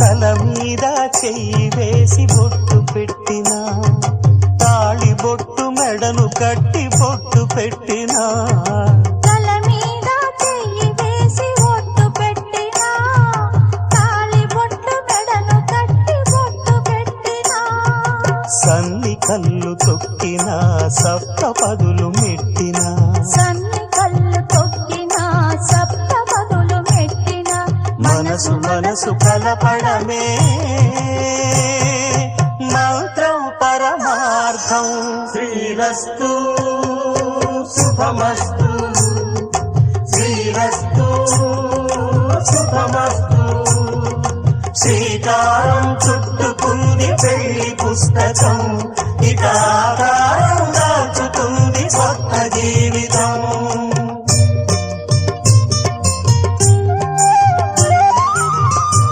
తల మీద చెయ్యి వేసి బొట్టు పెట్టినా, తాళి బొట్టు మెడను కట్టి బొట్టు పెట్టినా, తల మీద చెయ్యి వేసి బొట్టు పెట్టినా, తాళి బొట్టు మెడను కట్టి బొట్టు పెట్టినా, సన్ని కళ్ళు తొక్కినా సప్త పదులు మెట్టినా, సన్ని కళ్ళు తొక్కినా సప్త పదులు మెట్టినా, మనసు మనసు కలపడమే మంత్రం పరమార్థం. శ్రీరస్తు శుభమస్తు, శ్రీరస్తు శుభమస్తు. శ్రీకారం చుట్టుకుంది పెళ్లి పుస్తకం, ఇక ఆకారం దాచుతుంది కొత్త జీవితం.